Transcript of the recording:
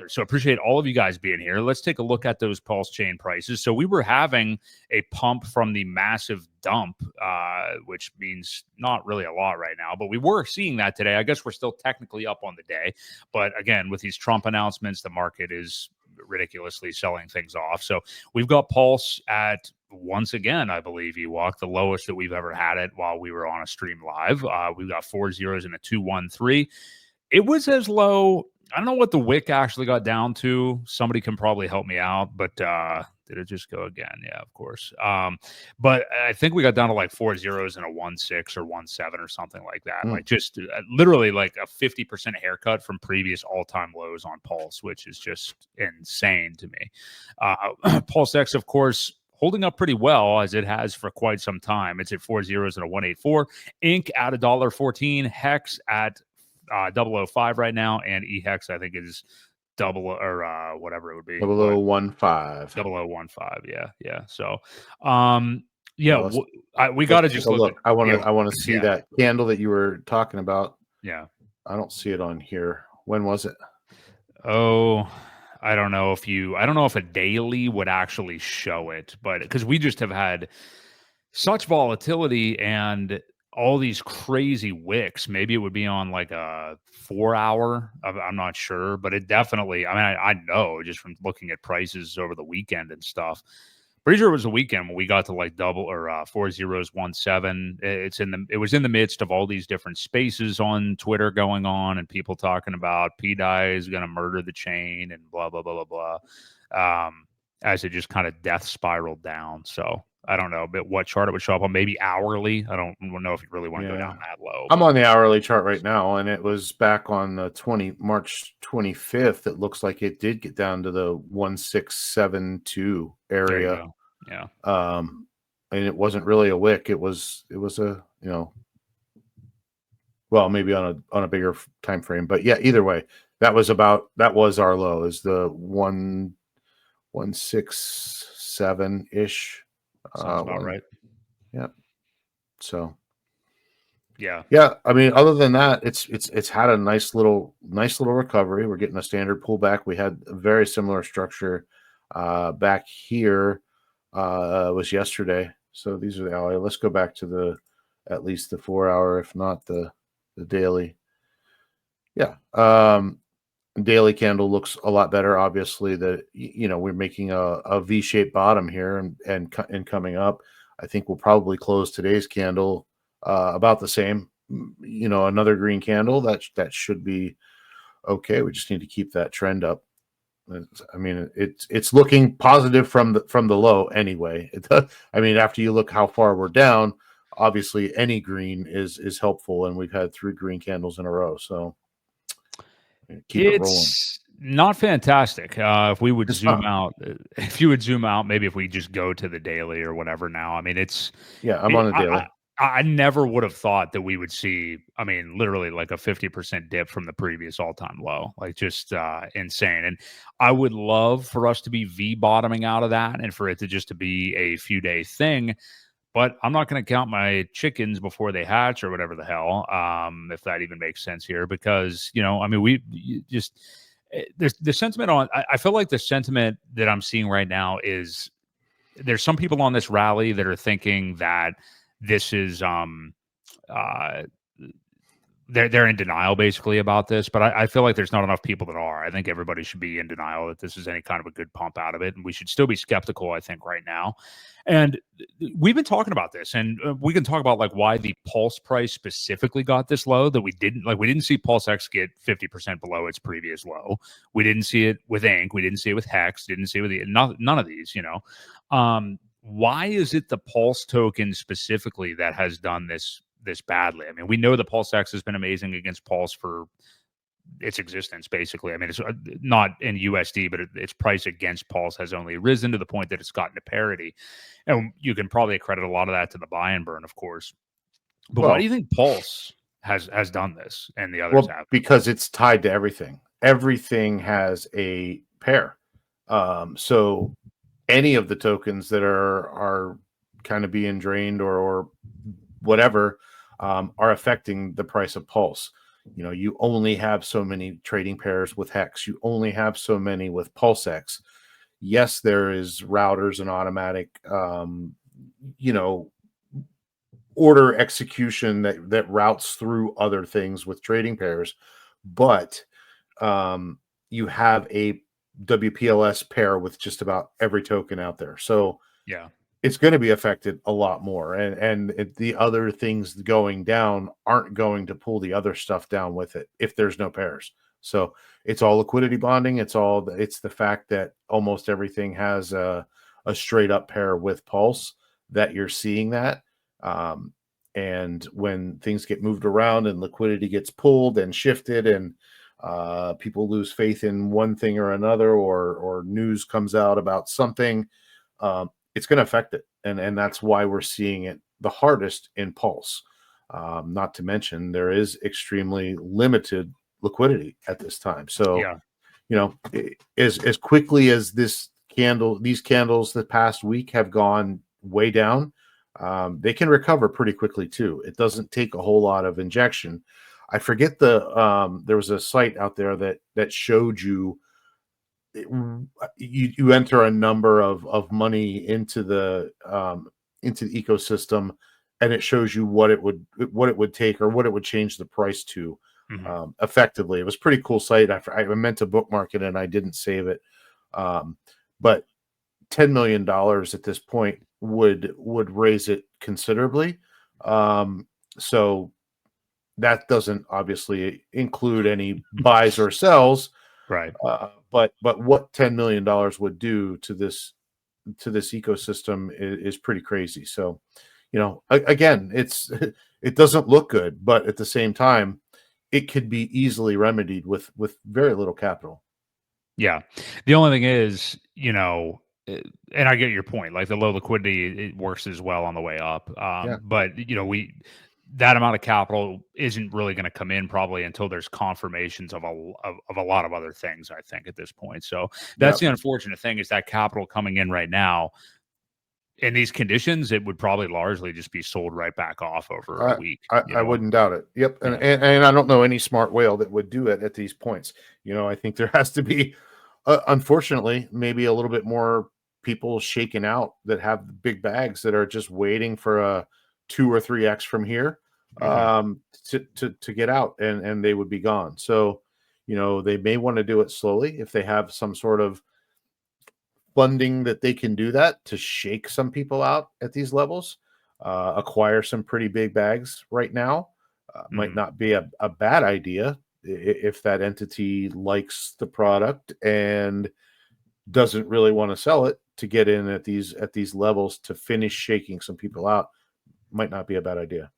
brother. So appreciate all of you guys being here. Let's take a look at those PulseChain prices. So we were having a pump from the massive dump, which means not really a lot right now, but we were seeing that today. I guess we're still technically up on the day. But again, with these Trump announcements, the market is ridiculously selling things off. So we've got Pulse at, once again, I believe, Ewok, the lowest that we've ever had it while we were on a stream live. We've got 4 zeros and a 213. It was as low. I don't know what the wick actually got down to. Somebody can probably help me out, but did it just go again? Yeah, of course. But I think we got down to like 4 zeros and a 1.6 or 1.7 or something like that. Like just literally like a 50% haircut from previous all-time lows on Pulse, which is just insane to me. PulseX, of course, holding up pretty well as it has for quite some time. It's at 4 zeros and a 184. Inc at $1.14. Hex at 005 right now, and HEX I think is whatever it would be, 0015. 0015. Yeah. So we got to just look. I want to see that candle that you were talking about. Yeah, I don't see it on here. When was it? Oh, I don't know if a daily would actually show it, but because we just have had such volatility and all these crazy wicks. Maybe it would be on like a 4 hour. I'm not sure, but it definitely, I know just from looking at prices over the weekend and stuff. Pretty sure it was the weekend when we got to like 4 zeros, 1.7. It was in the midst of all these different spaces on Twitter going on and people talking about PDI is going to murder the chain and blah, blah, blah, blah, blah. As it just kind of death spiraled down. So I don't know what chart it would show up on. Maybe hourly. I don't know if you really want to go down that low. I'm on the hourly chart right now, and it was back on the March 25th. It looks like it did get down to the 1672 area. Yeah. And it wasn't really a wick. It was a, well, maybe on a bigger time frame, but yeah, either way, that was our low, is the 167 ish. Sounds about right. Yeah. So. Yeah. I mean, other than that, it's had a nice little recovery. We're getting a standard pullback. We had a very similar structure back here. Was yesterday. So these are the hourly. Let's go back to at least the 4 hour, if not the daily. Yeah. Daily candle looks a lot better. Obviously, we're making a V-shaped bottom here and coming up. I think we'll probably close today's candle about the same. Another green candle that should be okay. We just need to keep that trend up. I mean, it's looking positive from the low anyway. After you look how far we're down, obviously any green is helpful, and we've had 3 green candles in a row. So keep it rolling. Not fantastic. If you would zoom out, maybe if we just go to the daily or whatever now. I mean, I'm on the daily. I never would have thought that we would see, literally like a 50% dip from the previous all-time low, like just insane. And I would love for us to be V-bottoming out of that and for it to just to be a few-day thing. But I'm not going to count my chickens before they hatch or whatever the hell, if that even makes sense here. Because, the sentiment on, I feel like the sentiment that I'm seeing right now is there's some people on this rally that are thinking that this is they're in denial basically about this, but I feel like there's not enough people that are. I think everybody should be in denial that this is any kind of a good pump out of it, and we should still be skeptical, I think, right now. And we've been talking about this, and we can talk about like why the Pulse price specifically got this low, that we didn't see PulseX get 50% below its previous low. We didn't see it with Inc. We didn't see it with Hex. Didn't see it with none of these, why is it the Pulse token specifically that has done this badly? I mean, we know the PulseX has been amazing against Pulse for its existence, basically. I mean, it's not in USD, but its price against Pulse has only risen to the point that it's gotten to parity. And you can probably credit a lot of that to the buy and burn, of course. But why do you think Pulse has done this and the others have? Because it's tied to everything. Everything has a pair. So any of the tokens that are kind of being drained or whatever are affecting the price of Pulse. You only have so many trading pairs with HEX. You only have so many with PulseX. Yes, there is routers and automatic, you know, order execution that routes through other things with trading pairs, but you have a WPLS pair with just about every token out there. So Yeah. it's going to be affected a lot more, and the other things going down aren't going to pull the other stuff down with it if there's no pairs. So it's all liquidity bonding. It's the fact that almost everything has a straight up pair with Pulse that you're seeing that. And when things get moved around and liquidity gets pulled and shifted, and people lose faith in one thing or another, or news comes out about something, it's going to affect it, and that's why we're seeing it the hardest in Pulse. Not to mention there is extremely limited liquidity at this time. So Yeah. as quickly as these candles the past week have gone way down, they can recover pretty quickly too. It doesn't take a whole lot of injection. I forget there was a site out there that showed you you enter a number of money into the ecosystem, and it shows you what it would take or what it would change the price to effectively. It was a pretty cool site. I meant to bookmark it and I didn't save it. But $10 million at this point would raise it considerably. So that doesn't obviously include any buys or sells. Right. But what $10 million would do to this ecosystem is pretty crazy. So, again, it doesn't look good, but at the same time, it could be easily remedied with very little capital. Yeah. The only thing is, and I get your point. Like the low liquidity, it works as well on the way up. Yeah. But that amount of capital isn't really going to come in probably until there's confirmations of a lot of other things, I think, at this point. So that's the unfortunate thing, is that capital coming in right now in these conditions, it would probably largely just be sold right back off over a week. I wouldn't doubt it. Yep. Yeah. And I don't know any smart whale that would do it at these points. I think there has to be, unfortunately, maybe a little bit more people shaken out that have big bags that are just waiting for a 2 or 3x from here to get out, and they would be gone. So, they may want to do it slowly if they have some sort of funding that they can do that to shake some people out at these levels. Acquire some pretty big bags right now might not be a bad idea if that entity likes the product and doesn't really want to sell it, to get in at these levels to finish shaking some people out. Might not be a bad idea.